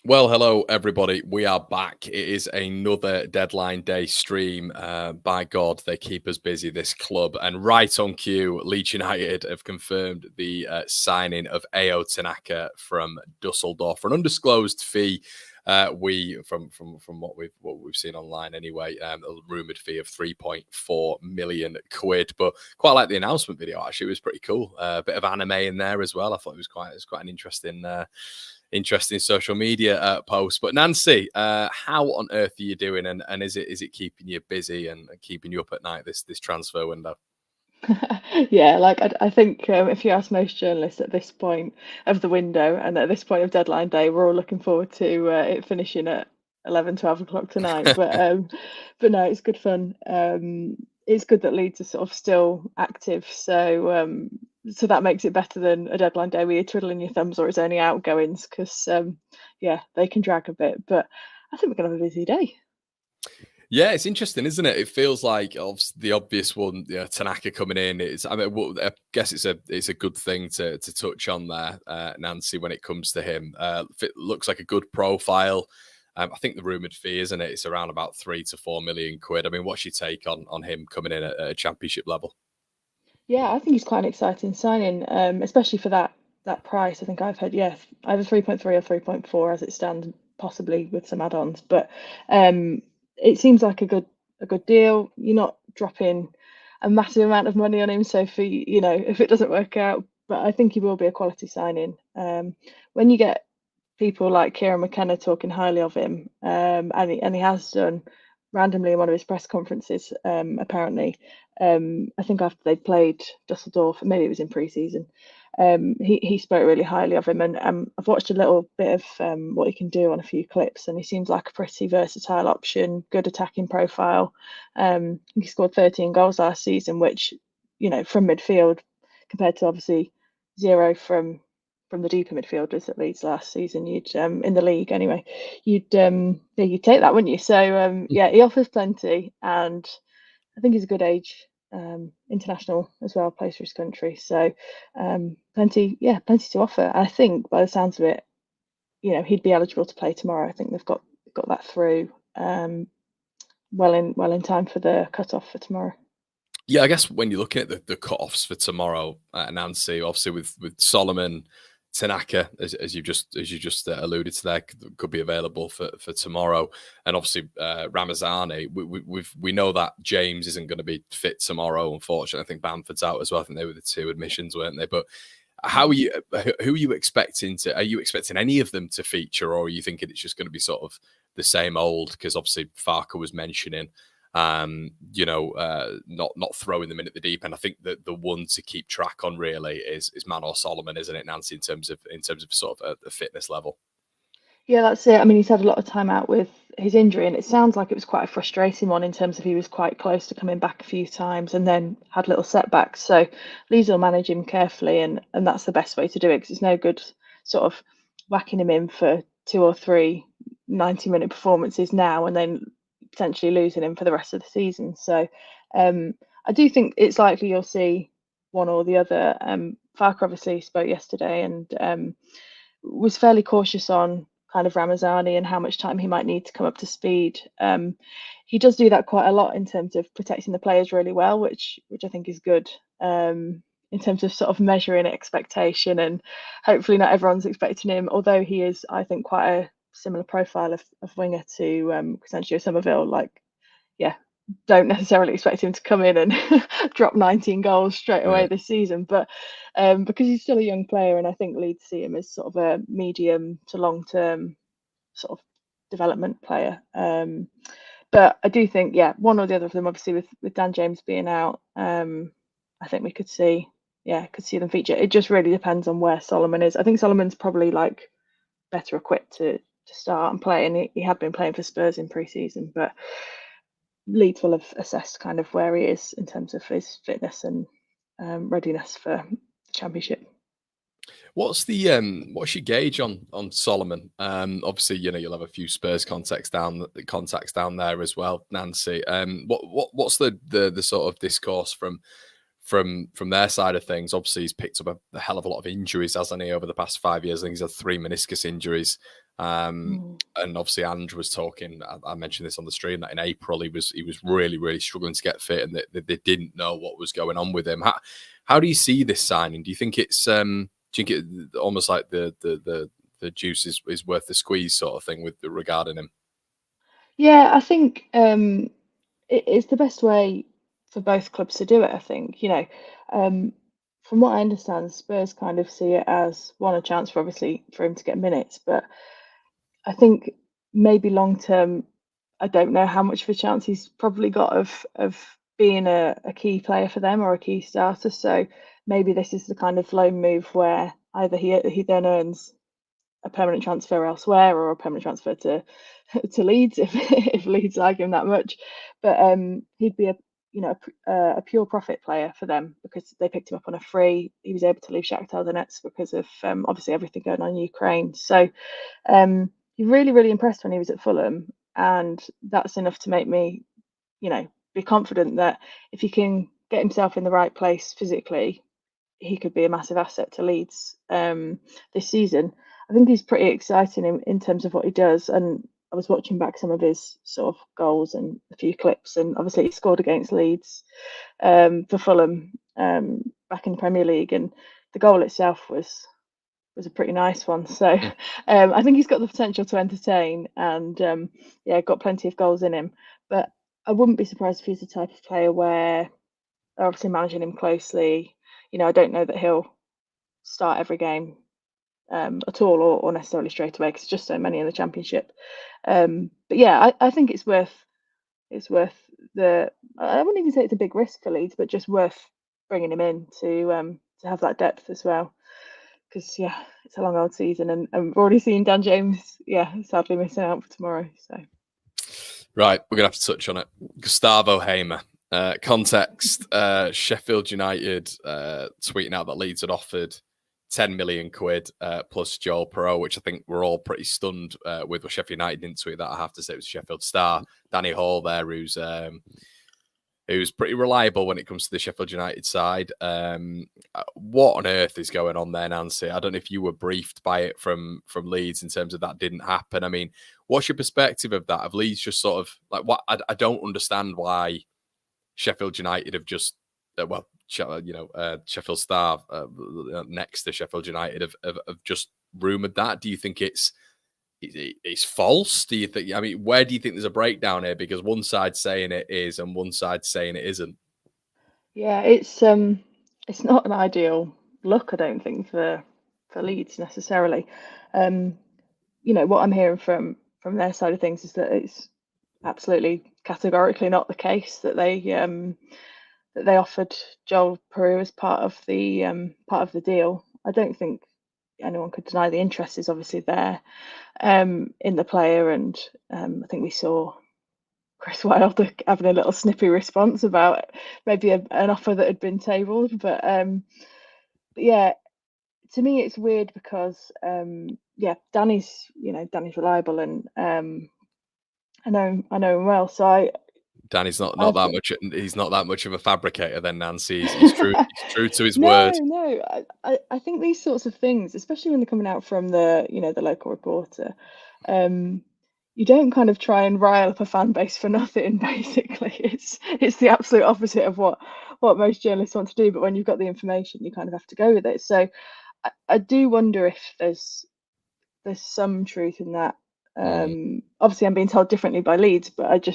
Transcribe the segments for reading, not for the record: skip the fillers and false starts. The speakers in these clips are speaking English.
Well, hello, everybody. We are back. It is another deadline day stream. By God, they keep us busy, this club. And right on cue, Leeds United have confirmed the signing of Ao Tanaka from Dusseldorf for an undisclosed fee. From what we've seen online anyway, a rumored fee of 3.4 million quid. But quite like the announcement video. Actually, it was pretty cool. A bit of anime in there as well. I thought it was quite an interesting social media post. But Nancy, how on earth are you doing? And is it keeping you busy and keeping you up at night, this transfer window? Yeah, I think if you ask most journalists at this point of the window and at this point of deadline day, we're all looking forward to it finishing at 11, 12 o'clock tonight. But no, it's good fun. It's good that Leeds are sort of still active, so that makes it better than a deadline day where you're twiddling your thumbs or it's only outgoings because yeah, they can drag a bit. But I think we're gonna have a busy day. Yeah, it's interesting, isn't it? It feels like the obvious one, Tanaka coming in. I guess it's a good thing to touch on there, Nancy, when it comes to him. It looks like a good profile. I think the rumored fee, isn't it? It's around about 3 to 4 million quid. I mean, what's your take on him coming in at a championship level? Yeah, I think he's quite an exciting signing, especially for that price. I think I've heard, yeah, either 3.3 or 3.4 as it stands, possibly with some add-ons. But um, it seems like a good deal. You're not dropping a massive amount of money on him, so for if it doesn't work out, but I think he will be a quality signing. When you get people like Kieran McKenna talking highly of him, and he has done randomly in one of his press conferences, apparently. I think after they played Dusseldorf, maybe it was in pre-season, he spoke really highly of him, and I've watched a little bit of what he can do on a few clips, and he seems like a pretty versatile option, good attacking profile. He scored 13 goals last season, which from midfield, compared to obviously zero from the deeper midfielders at Leeds last season, you'd in the league anyway, you'd take that, wouldn't you? So yeah, he offers plenty, and I think he's a good age, international as well, plays for his country. So plenty to offer. I think by the sounds of it, he'd be eligible to play tomorrow. I think they've got that through well in time for the cut off for tomorrow. Yeah, I guess when you're looking at the cut-offs for tomorrow, Nancy, obviously with Solomon, Tanaka, as you just alluded to, there could be available for tomorrow, and obviously Ramazani. We know that James isn't going to be fit tomorrow. Unfortunately, I think Bamford's out as well. I think they were the two admissions, weren't they? But how are you? Who are you expecting to? Are you expecting any of them to feature, or are you thinking it's just going to be sort of the same old? Because obviously Farker was mentioning not throwing them in at the deep end. I think that the one to keep track on really is Manor Solomon, isn't it, Nancy, in terms of sort of a fitness level? Yeah, that's it. I mean, he's had a lot of time out with his injury, and it sounds like it was quite a frustrating one in terms of he was quite close to coming back a few times and then had little setbacks. So Leeds will manage him carefully, and that's the best way to do it because it's no good sort of whacking him in for two or three 90-minute performances now and then potentially losing him for the rest of the season. So I do think it's likely you'll see one or the other. Farker obviously spoke yesterday and was fairly cautious on kind of Ramazani and how much time he might need to come up to speed. He does do that quite a lot in terms of protecting the players really well, which I think is good. In terms of sort of measuring expectation, and hopefully not everyone's expecting him, although he is, I think, quite a similar profile of winger to Crescencio Somerville. Like, yeah, don't necessarily expect him to come in and drop 19 goals straight away Yeah. this season, but because he's still a young player, and I think Leeds see him as sort of a medium to long term sort of development player. But I do think, yeah, one or the other of them, obviously with Dan James being out, I think we could see them feature. It just really depends on where Solomon is. I think Solomon's probably like better equipped to start and play, and he had been playing for Spurs in pre-season, but Leeds will have assessed kind of where he is in terms of his fitness and readiness for the championship. What's what's your gauge on Solomon? Obviously, you'll have a few Spurs contacts down there as well, Nancy. What's the sort of discourse from their side of things? Obviously, he's picked up a hell of a lot of injuries, hasn't he, over the past 5 years? I think he's had 3 meniscus injuries. And obviously, Ange was talking. I mentioned this on the stream that in April he was really, really struggling to get fit, and they didn't know what was going on with him. How do you see this signing? Do you think it's do you think it almost like the juice is worth the squeeze sort of thing with regarding him? Yeah, I think it's the best way for both clubs to do it. I think, um, from what I understand, Spurs kind of see it as one, a chance for obviously for him to get minutes, but I think maybe long term, I don't know how much of a chance he's probably got of being a key player for them or a key starter. So maybe this is the kind of loan move where either he then earns a permanent transfer elsewhere or a permanent transfer to to Leeds if Leeds like him that much. But he'd be a pure profit player for them because they picked him up on a free. He was able to leave Shakhtar Donetsk because of obviously everything going on in Ukraine. So he really impressed when he was at Fulham, and that's enough to make me be confident that if he can get himself in the right place physically, he could be a massive asset to Leeds this season. I think he's pretty exciting in terms of what he does. And I was watching back some of his sort of goals and a few clips, and obviously he scored against Leeds for Fulham back in the Premier League, and the goal itself was a pretty nice one. So I think he's got the potential to entertain, and got plenty of goals in him. But I wouldn't be surprised if he's the type of player where they're obviously managing him closely. I don't know that he'll start every game at all or necessarily straight away because there's just so many in the Championship. But yeah, I think it's worth the. I wouldn't even say it's a big risk for Leeds, but just worth bringing him in to have that depth as well. Because it's a long old season, and we've already seen Dan James, sadly missing out for tomorrow. So. Right, we're gonna have to touch on it. Gustavo Hamer. Context: Sheffield United tweeting out that Leeds had offered 10 million quid plus Joel Perot, which I think we're all pretty stunned with. Well, Sheffield United didn't tweet that. I have to say it was Sheffield Star. Danny Hall there, who's pretty reliable when it comes to the Sheffield United side. What on earth is going on there, Nancy? I don't know if you were briefed by it from Leeds in terms of that didn't happen. I mean, what's your perspective of that? Have Leeds just sort of like what? I don't understand why Sheffield United have just Sheffield Star next to Sheffield United have just rumoured that. Do you think it's false? Do you think? I mean, where do you think there's a breakdown here? Because one side's saying it is, and one side's saying it isn't. Yeah, it's not an ideal look, I don't think, for Leeds necessarily. What I'm hearing from their side of things is that it's absolutely categorically not the case that they offered Joel Pereira as part of the deal. I don't think anyone could deny the interest is obviously there in the player, and I think we saw Chris Wilder having a little snippy response about maybe an offer that had been tabled. But yeah, to me it's weird because Danny's reliable, and I know him well, so Danny's not that much. He's not that much of a fabricator. Then Nancy, he's true. He's true to his word. No. I think these sorts of things, especially when they're coming out from the local reporter, you don't kind of try and rile up a fan base for nothing. Basically, it's the absolute opposite of what most journalists want to do. But when you've got the information, you kind of have to go with it. So I do wonder if there's some truth in that. Obviously, I'm being told differently by Leeds, but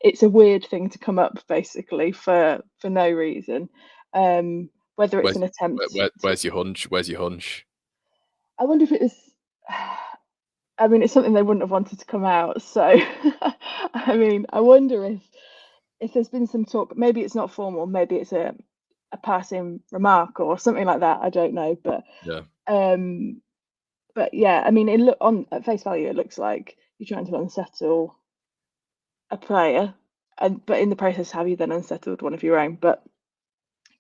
it's a weird thing to come up basically for no reason. Whether it's an attempt. Where's your hunch? Where's your hunch? I wonder if it was. I mean, it's something they wouldn't have wanted to come out. So, I mean, I wonder if there's been some talk. Maybe it's not formal. Maybe it's a passing remark or something like that. I don't know, but yeah. But yeah, I mean, at face value, it looks like you're trying to unsettle a player, but in the process, have you then unsettled one of your own? But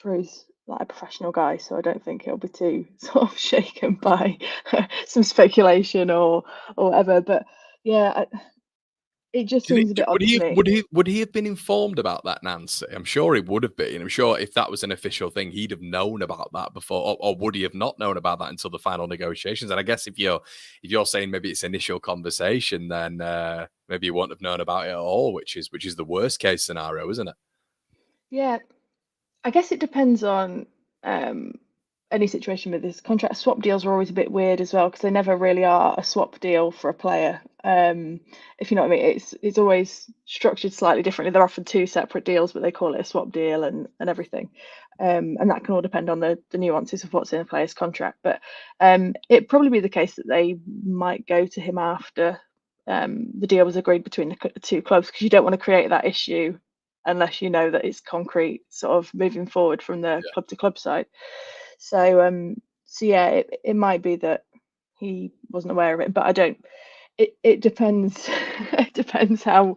Peru's like a professional guy, so I don't think he'll be too sort of shaken by some speculation or whatever. But yeah, it just seems a bit odd to me. Would he have been informed about that, Nancy? I'm sure he would have been. I'm sure if that was an official thing, he'd have known about that before, or would he have not known about that until the final negotiations? And I guess if you're saying maybe it's initial conversation, then maybe you wouldn't have known about it at all, which is the worst case scenario, isn't it? Yeah, I guess it depends on any situation with this contract. Swap deals are always a bit weird as well because they never really are a swap deal for a player. If you know what I mean, it's always structured slightly differently. They're often two separate deals, but they call it a swap deal and everything. And that can all depend on the nuances of what's in a player's contract. But it'd probably be the case that they might go to him after the deal was agreed between the two clubs, because you don't want to create that issue unless you know that it's concrete, sort of moving forward from the club to club side. So yeah, it might be that he wasn't aware of it, but I don't. It depends. It depends how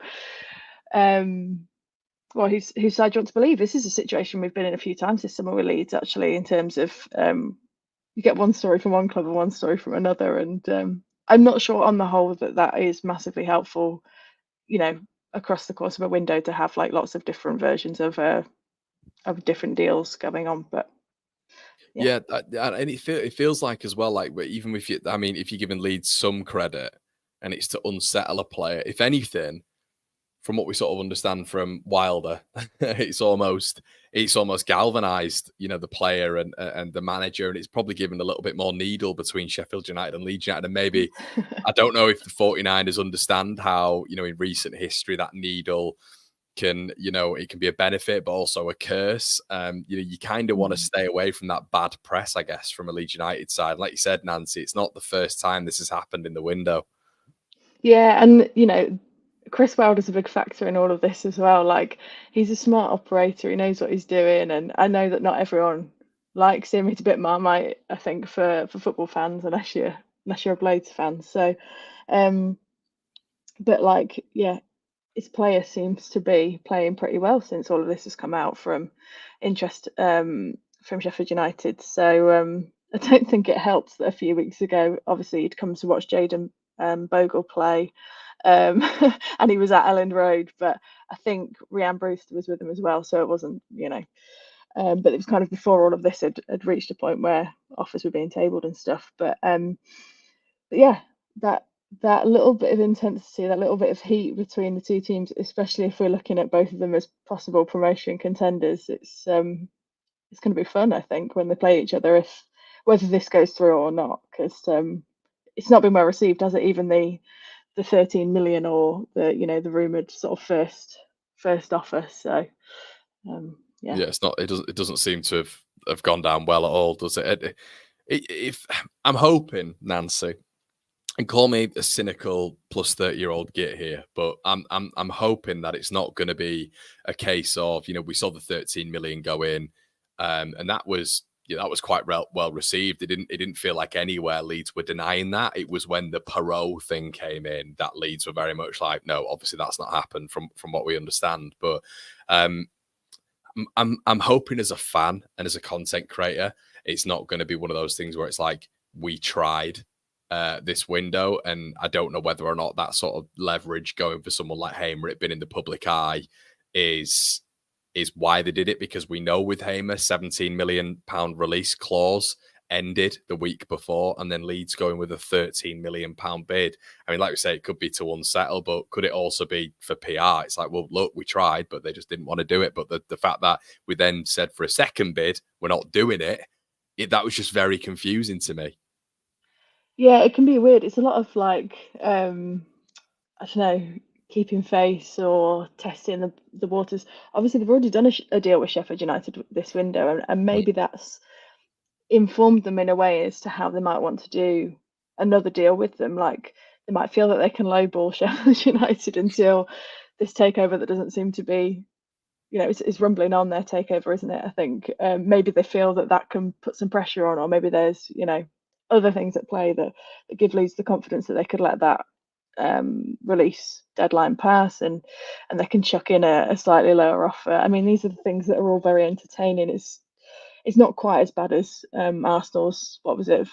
well whose side you want to believe. This is a situation we've been in a few times this summer with Leeds, actually, in terms of you get one story from one club and one story from another, and I'm not sure on the whole that is massively helpful, across the course of a window, to have like lots of different versions of different deals going on. But yeah, and it feels like as well, like even if you, I mean, if you're giving Leeds some credit, and it's to unsettle a player, if anything, from what we sort of understand from Wilder, it's almost galvanized, the player and the manager, and it's probably given a little bit more needle between Sheffield United and Leeds United. And maybe, I don't know if the 49ers understand how, in recent history, that needle can, it can be a benefit, but also a curse. You kind of want to stay away from that bad press, I guess, from a Leeds United side. Like you said, Nancy, it's not the first time this has happened in the window. Yeah, and Chris Wilder's a big factor in all of this as well. Like, he's a smart operator, he knows what he's doing, and I know that not everyone likes him. It's a bit Marmite, I think, for football fans, unless you're a Blades fan. So, but like, yeah, his player seems to be playing pretty well since all of this has come out from interest from Sheffield United. So I don't think it helps that a few weeks ago, obviously, he'd come to watch Jayden Bogle play, and he was at Elland Road, but I think Rhian Brewster was with him as well, so it wasn't, but it was kind of before all of this had reached a point where offers were being tabled and stuff. But yeah, that little bit of intensity, that little bit of heat between the two teams, especially if we're looking at both of them as possible promotion contenders, it's going to be fun, I think, when they play each other, if whether this goes through or not, because it's not been well received, has it? Even the 13 million or the rumored sort of first offer. So yeah, it's not. It doesn't seem to have gone down well at all, does it? If I'm hoping, Nancy, and call me a cynical plus 30-year-old git here, but I'm hoping that it's not going to be a case of, we saw the 13 million go in, and that was quite well received. It didn't feel like anywhere Leeds were denying that. It was when the Perot thing came in that Leeds were very much like, no, obviously that's not happened from what we understand. But I'm hoping as a fan and as a content creator, it's not going to be one of those things where it's like, we tried this window, and I don't know whether or not that sort of leverage going for someone like Hamer, it been in the public eye, is why they did it, because we know with Hamer, £17 million release clause ended the week before, and then Leeds going with a £13 million bid. I mean, like we say, it could be to unsettle, but could it also be for PR? It's like, well, look, we tried, but they just didn't want to do it. But the fact that we then said for a second bid, we're not doing it, that was just very confusing to me. Yeah, it can be weird. It's a lot of like, I don't know, keeping face or testing the waters. Obviously, they've already done a deal with Sheffield United this window, and maybe that's informed them in a way as to how they might want to do another deal with them. Like, they might feel that they can lowball Sheffield United until this takeover that doesn't seem to be, it's rumbling on their takeover, isn't it? I think maybe they feel that can put some pressure on, or maybe there's other things at play that give Leeds the confidence that they could let that release deadline pass, and they can chuck in a slightly lower offer. I mean, these are the things that are all very entertaining. it's not quite as bad as Arsenal's, what was it,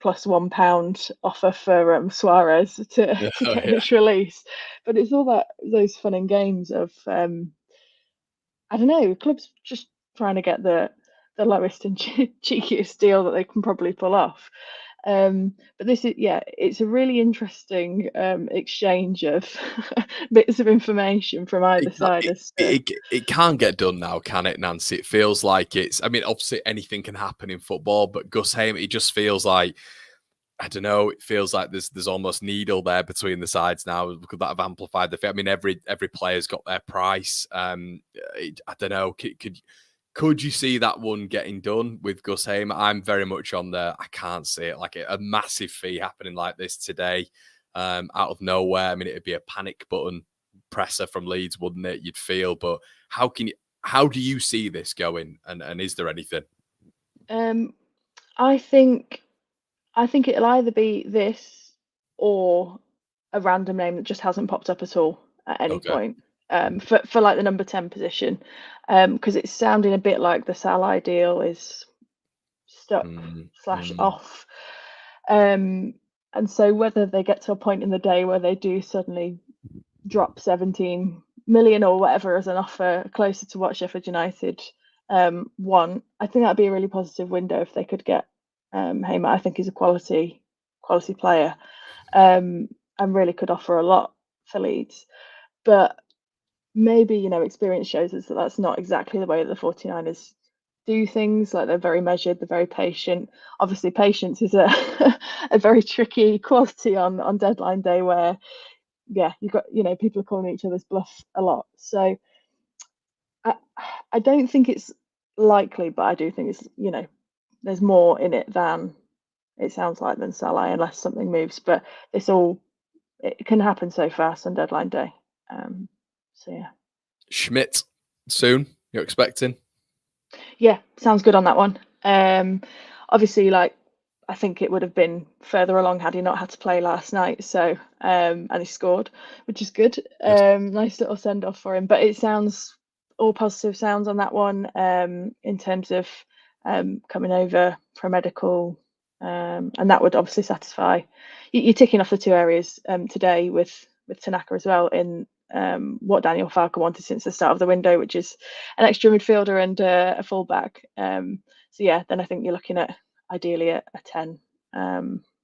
plus £1 offer for Suarez to Oh, get yeah. his release. But it's all those fun and games of I don't know, clubs just trying to get the lowest and cheekiest deal that they can probably pull off. But this is, yeah, it's a really interesting exchange of bits of information from either side as to It can't get done now, can it, Nancy? It feels like it's. I mean, obviously anything can happen in football, but Gus Hamer, it just feels like, I don't know. It feels like there's almost needle there between the sides now. Could that have amplified the? I mean, every player's got their price. I don't know. Could you see that one getting done with Gus Hamer? I'm very much on the. I can't see it like a massive fee happening like this today, out of nowhere. I mean, it'd be a panic button presser from Leeds, wouldn't it? You'd feel, but how can you? How do you see this going? And is there anything? um, I think it'll either be this or a random name that just hasn't popped up at all at any Okay. point. For like the number 10 position, because it's sounding a bit like the Salah deal is stuck slash Mm. off. And so whether they get to a point in the day where they do suddenly drop 17 million or whatever as an offer closer to what Sheffield United want, I think that'd be a really positive window if they could get Hamer. I think he's a quality player, and really could offer a lot for Leeds. But maybe, experience shows us that that's not exactly the way that the 49ers do things. Like, they're very measured, they're very patient. Obviously, patience is a a very tricky quality on deadline day, where you've got, people are calling each other's bluff a lot. So I don't think it's likely, but I do think it's, there's more in it than it sounds like than Salah, unless something moves. But it can happen so fast on deadline day. So yeah. Schmidt soon. You're expecting? Yeah, sounds good on that one. Obviously, like, I think it would have been further along had he not had to play last night. So, and he scored, which is good. Nice little send off for him. But it sounds all positive sounds on that one. In terms of coming over for a medical, and that would obviously satisfy. You're ticking off the two areas today with Tanaka as well, in what Daniel Farke wanted since the start of the window, which is an extra midfielder and a fullback. So yeah, then I think you're looking at ideally a 10.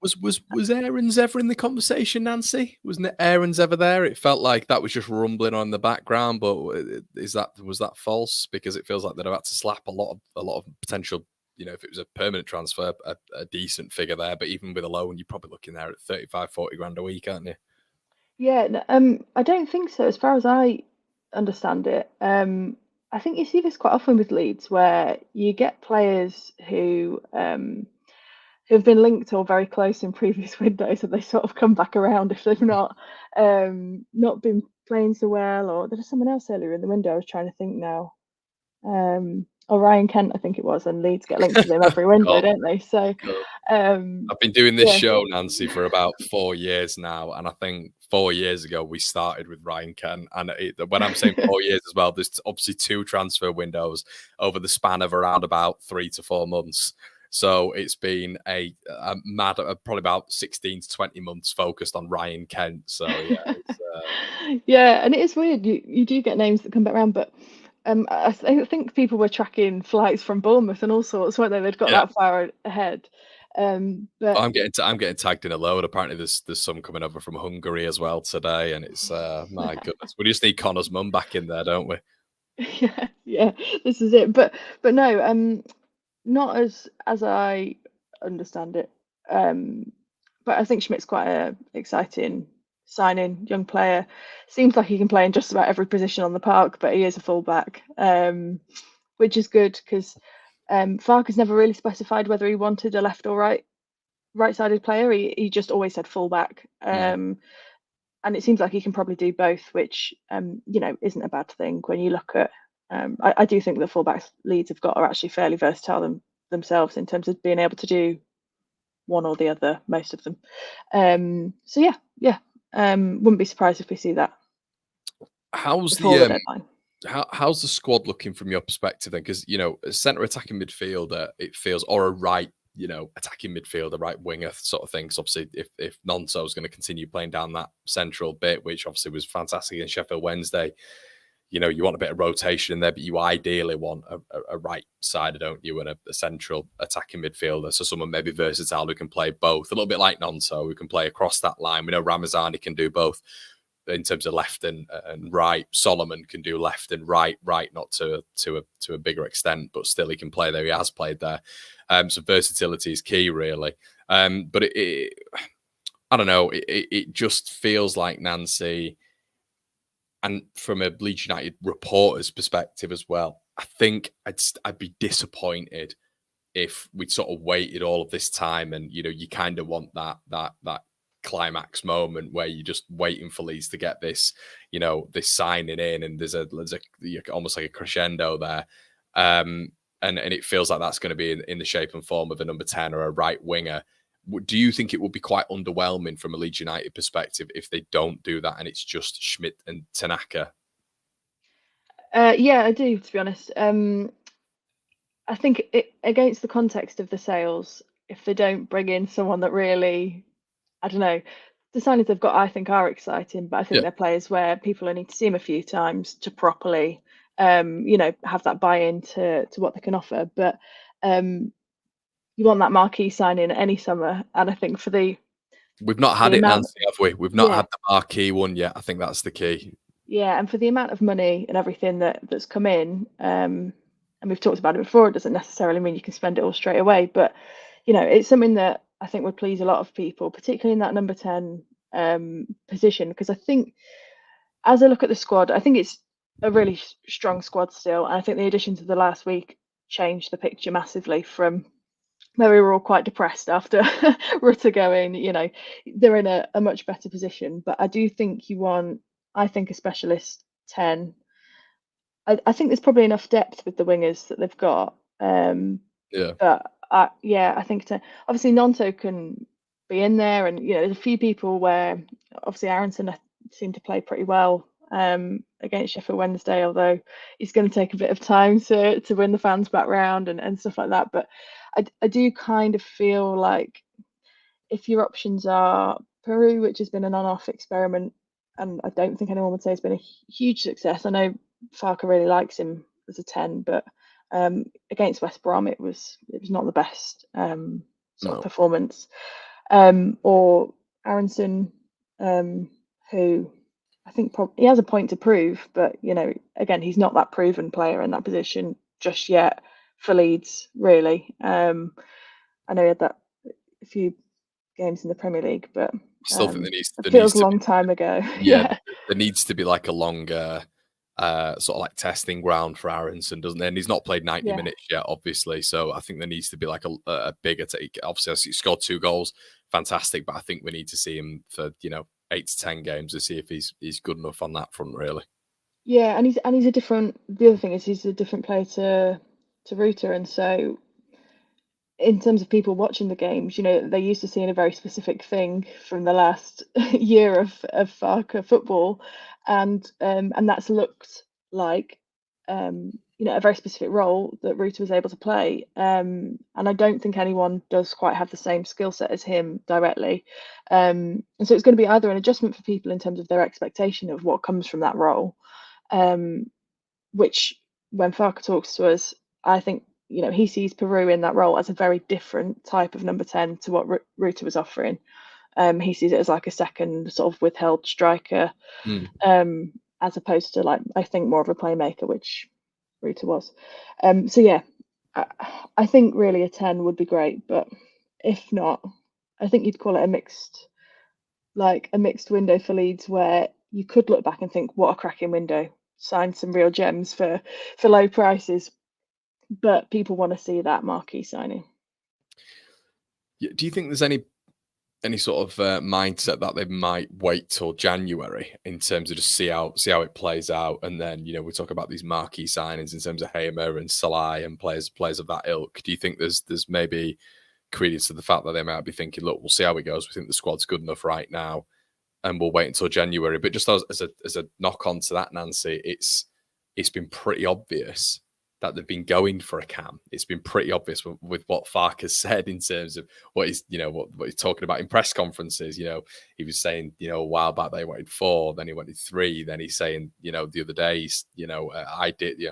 Was Aaron's ever in the conversation, Nancy? Wasn't it Aaron's ever there? It felt like that was just rumbling on in the background, but was that false? Because it feels like they'd have had to slap a lot of potential. If it was a permanent transfer, a decent figure there. But even with a loan, you're probably looking there at 35, 40 grand a week, aren't you? Yeah, I don't think so. As far as I understand it, I think you see this quite often with Leeds, where you get players who've been linked or very close in previous windows, and they sort of come back around if they've not been playing so well. Or there was someone else earlier in the window I was trying to think now. Or Ryan Kent, I think it was, and Leeds get linked to them every window, don't they? So, I've been doing this yeah. show, Nancy, for about 4 years now, and I think 4 years ago we started with Ryan Kent. And when I'm saying 4 years as well, there's obviously 2 transfer windows over the span of around about 3 to 4 months. So it's been a mad, probably about 16 to 20 months focused on Ryan Kent. So yeah, Yeah, and it is weird. You do get names that come back around, but I think people were tracking flights from Bournemouth and all sorts, weren't they? They'd got yeah. that far ahead. But I'm getting tagged in a load. Apparently, there's some coming over from Hungary as well today, and it's my goodness. We just need Connor's mum back in there, don't we? yeah, this is it. But no, not as I understand it. But I think Schmidt's quite a exciting signing, young player. Seems like he can play in just about every position on the park, but he is a fullback, which is good because Farke has never really specified whether he wanted a left or right-sided player. He just always said fullback. And it seems like he can probably do both, which isn't a bad thing when you look at. I do think the fullbacks Leeds have got are actually fairly versatile themselves in terms of being able to do one or the other, most of them. So yeah, wouldn't be surprised if we see that How's before the deadline. how's the squad looking from your perspective then? Because, you know, a centre attacking midfielder, it feels, or a right, you know, attacking midfielder, right winger sort of thing. So obviously, if Nonso is going to continue playing down that central bit, which obviously was fantastic in Sheffield Wednesday, you know, you want a bit of rotation in there, but you ideally want a right sider, don't you, and a central attacking midfielder. So someone maybe versatile who can play both, a little bit like Nonso, who can play across that line. We know Ramazani can do both in terms of left and right. Solomon can do left and right, not to a bigger extent, but still he can play there. He has played there. So versatility is key, really. But I don't know. It just feels like Nancy, and from a Leeds United reporter's perspective as well, I think I'd be disappointed if we'd sort of waited all of this time, and you know, you kind of want that climax moment where you're just waiting for Leeds to get this, you know, this signing in, and there's a almost like a crescendo there, and it feels like that's going to be in the shape and form of a number 10 or a right winger. Do you think it would be quite underwhelming from a Leeds United perspective if they don't do that and it's just Schmidt and Tanaka? Yeah, I do, to be honest. I think against the context of the sales, if they don't bring in someone that really, I don't know, the signings they've got, I think, are exciting, but I think they're players where people only need to see them a few times to properly, you know, have that buy-in to what they can offer. But you want that marquee signing any summer, and I think we've not had it, Nancy, have we? We've not had the marquee one yet. I think that's the key. Yeah, and for the amount of money and everything that's come in, and we've talked about it before, it doesn't necessarily mean you can spend it all straight away, but you know, it's something that I think would please a lot of people, particularly in that number 10 position, because I think as I look at the squad, I think it's a really strong squad still, and I think the additions of the last week changed the picture massively from where we were all quite depressed after Rutter going. You know, they're in a much better position, but I do think you want, I think, a specialist 10. I think there's probably enough depth with the wingers that they've got. But I think obviously Nonto can be in there, and you know, there's a few people where obviously Aronson seemed to play pretty well against Sheffield Wednesday, although he's going to take a bit of time to win the fans back round and stuff like that. But I do kind of feel like if your options are Peru, which has been an on-off experiment, and I don't think anyone would say it's been a huge success. I know Farke really likes him as a 10, but against West Brom it was not the best sort of performance. Or Aronson, who I think he has a point to prove, but you know, again, he's not that proven player in that position just yet for Leeds, really. I know he had that a few games in the Premier League, but still think it feels a long time ago. Yeah, there needs to be like a longer sort of like testing ground for Aronson, doesn't there? And he's not played 90 minutes yet, obviously. So I think there needs to be like a bigger take. Obviously, he scored 2 goals, fantastic, but I think we need to see him for, you know, 8 to 10 games to see if he's good enough on that front, really. Yeah, and he's a different. The other thing is he's a different player to Rutter, and so in terms of people watching the games, you know, they're used to seeing a very specific thing from the last year of Farke football, and that's looked like you know, a very specific role that Rutter was able to play, and I don't think anyone does quite have the same skill set as him directly, and so it's going to be either an adjustment for people in terms of their expectation of what comes from that role, which when Farke talks to us, I think, you know, he sees Peru in that role as a very different type of number 10 to what Rutter was offering. He sees it as like a second sort of withheld striker, as opposed to, like, I think more of a playmaker, which Rutter was. So yeah, I think really a 10 would be great, but if not, I think you'd call it a mixed window for Leeds, where you could look back and think, what a cracking window, signed some real gems for low prices, but people want to see that marquee signing. Do you think there's any sort of mindset that they might wait till January in terms of just see how it plays out, and then, you know, we talk about these marquee signings in terms of Hamer and Salah and players of that ilk? Do you think there's maybe credence to the fact that they might be thinking, look, we'll see how it goes. We think the squad's good enough right now, and we'll wait until January. But just as a knock on to that, Nancy, it's it's been pretty obvious that they've been going for a cam. It's been pretty obvious with what Farke has said in terms of what he's, what he's talking about in press conferences. He was saying, a while back they wanted 4, then he wanted 3, then he's saying, the other day, I did,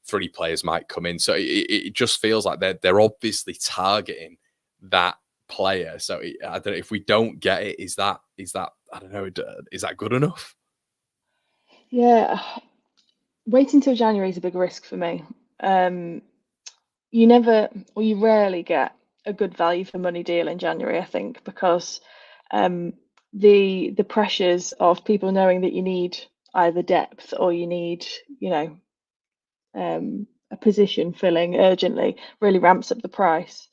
3 players might come in. So it just feels like they're obviously targeting that player. So I don't know if we don't get it. Is that I don't know. Is that good enough? Yeah, waiting until January is a big risk for me. You rarely get a good value for money deal in January, I think, because the pressures of people knowing that you need either depth or you need, a position filling urgently really ramps up the price.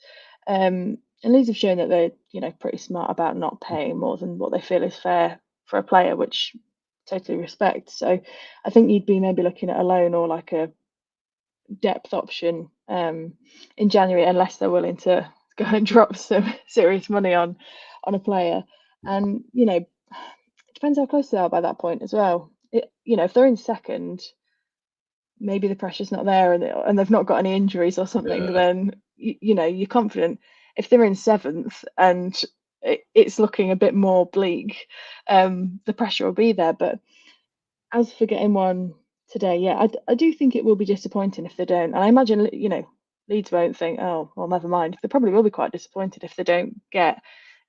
And Leeds have shown that they're, pretty smart about not paying more than what they feel is fair for a player, which I totally respect. So I think you'd be maybe looking at a loan or like a depth option in January, unless they're willing to go and drop some serious money on a player. And it depends how close they are by that point as well. If they're in second, maybe the pressure's not there and they've not got any injuries or something, then you're confident. If they're in 7th and it's looking a bit more bleak, the pressure will be there. But as for getting one today, yeah, I do think it will be disappointing if they don't. And I imagine, Leeds won't think, oh, well, never mind. They probably will be quite disappointed if they don't get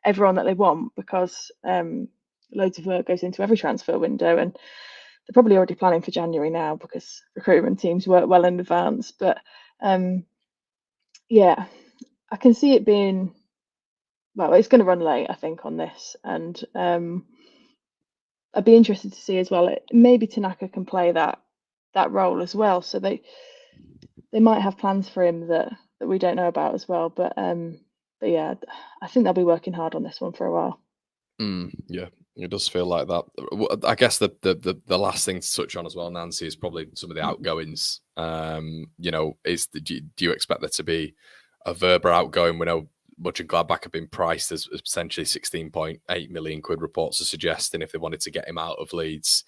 everyone that they want, because loads of work goes into every transfer window, and they're probably already planning for January now because recruitment teams work well in advance. But yeah, I can see it being, well, it's going to run late, I think, on this. And I'd be interested to see as well, maybe Tanaka can play that role as well. So they might have plans for him that we don't know about as well. But yeah, I think they'll be working hard on this one for a while. Yeah, it does feel like that. I guess the last thing to touch on as well, Nancy, is probably some of the outgoings. Do you expect there to be a Verba outgoing? We know Mönchengladbach have been priced as potentially 16.8 million quid. Reports are suggesting if they wanted to get him out of Leeds.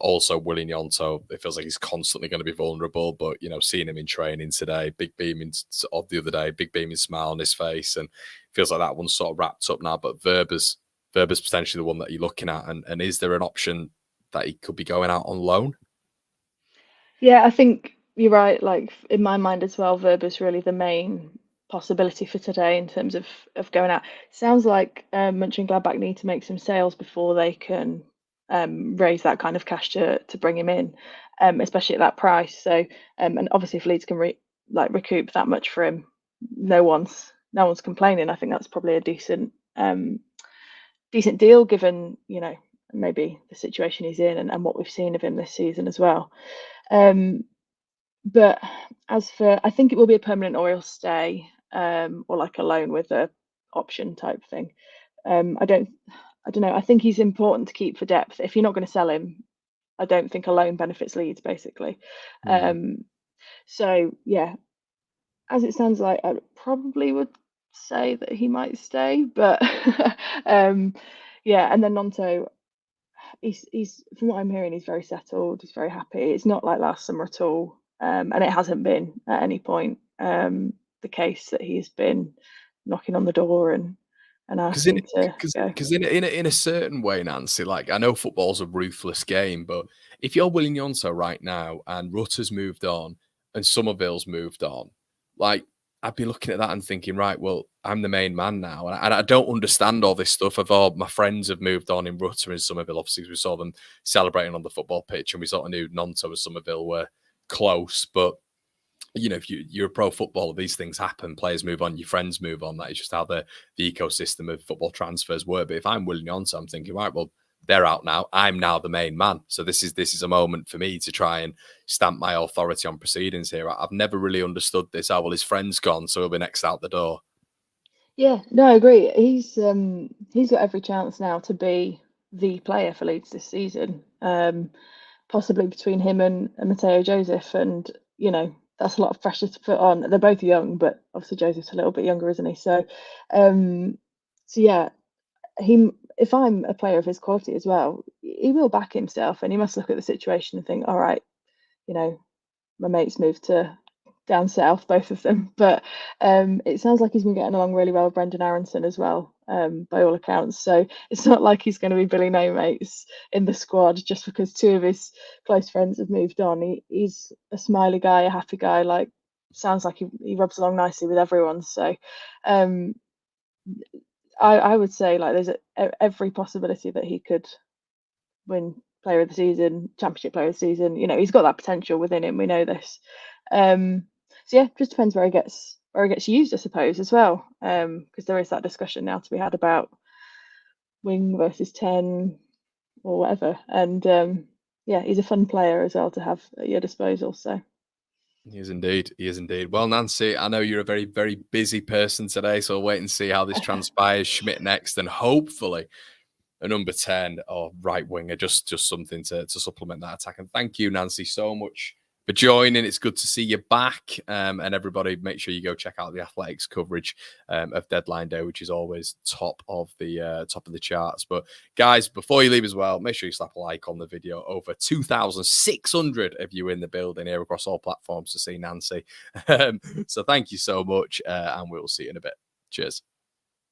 Also, Willian Yonto, it feels like he's constantly going to be vulnerable, but seeing him in training today, big beaming of the other day, big beaming smile on his face, and feels like that one's sort of wrapped up now. But Verba's potentially the one that you're looking at, and is there an option that he could be going out on loan? Yeah, I think you're right. Like, in my mind as well, Verba's really the main possibility for today in terms of going out. Sounds like Mönchengladbach need to make some sales before they can raise that kind of cash to bring him in, especially at that price. So and obviously if Leeds can recoup that much for him, no one's complaining. I think that's probably a decent deal, given maybe the situation he's in and what we've seen of him this season as well. But as for, I think it will be a permanent or he'll stay, or like a loan with a option type thing. I don't know. I think he's important to keep for depth. If you're not going to sell him, I don't think a loan benefits Leeds, basically. So yeah, as it stands, like, I probably would say that he might stay, but yeah. And then Nonto, he's from what I'm hearing, he's very settled. He's very happy. It's not like last summer at all, and it hasn't been at any point the case that he's been knocking on the door and asking to go. Because in a certain way, Nancy, like, I know football's a ruthless game, but if you're Willian Yonto right now and Rutter's moved on and Somerville's moved on, like, I'd be looking at that and thinking, right, well, I'm the main man now. And I don't understand all this stuff of, oh, my friends have moved on in Rutter and Somerville. Obviously, we saw them celebrating on the football pitch, and we sort of knew Nonto and Somerville were close. But, if you're a pro footballer, these things happen. Players move on, your friends move on. That is just how the ecosystem of football transfers work. But if I'm Willian Yonto, I'm thinking, right, well, they're out now. I'm now the main man. So this is a moment for me to try and stamp my authority on proceedings here. I've never really understood this. Oh, well, his friend's gone, so he'll be next out the door. Yeah, no, I agree. He's got every chance now to be the player for Leeds this season. Possibly between him and Matteo Joseph, and that's a lot of pressure to put on. They're both young, but obviously Joseph's a little bit younger, isn't he? So, so yeah, if I'm a player of his quality as well, he will back himself, and he must look at the situation and think, all right, you know, my mates moved to down south, both of them. But it sounds like he's been getting along really well with Brendan Aronson as well, by all accounts. So it's not like he's going to be Billy No Mates in the squad just because two of his close friends have moved on. He's a smiley guy, a happy guy. Like, sounds like he rubs along nicely with everyone. So um, I would say, like, there's every possibility that he could win Player of the Season, Championship Player of the Season. You know, he's got that potential within him. We know this. So yeah, just depends where he gets used, I suppose, as well. Because there is that discussion now to be had about wing versus 10 or whatever. And yeah, he's a fun player as well to have at your disposal. So. He is indeed. He is indeed. Well, Nancy, I know you're a very, very busy person today, so we'll wait and see how this transpires. Schmidt next, and hopefully a number 10 or right winger, just something to supplement that attack. And thank you, Nancy, so much for joining. It's good to see you back. And everybody, make sure you go check out the Athletics coverage of Deadline Day, which is always top of the charts. But guys, before you leave as well, make sure you slap a like on the video. Over 2,600 of you in the building here across all platforms to see Nancy. So thank you so much, and we'll see you in a bit. Cheers.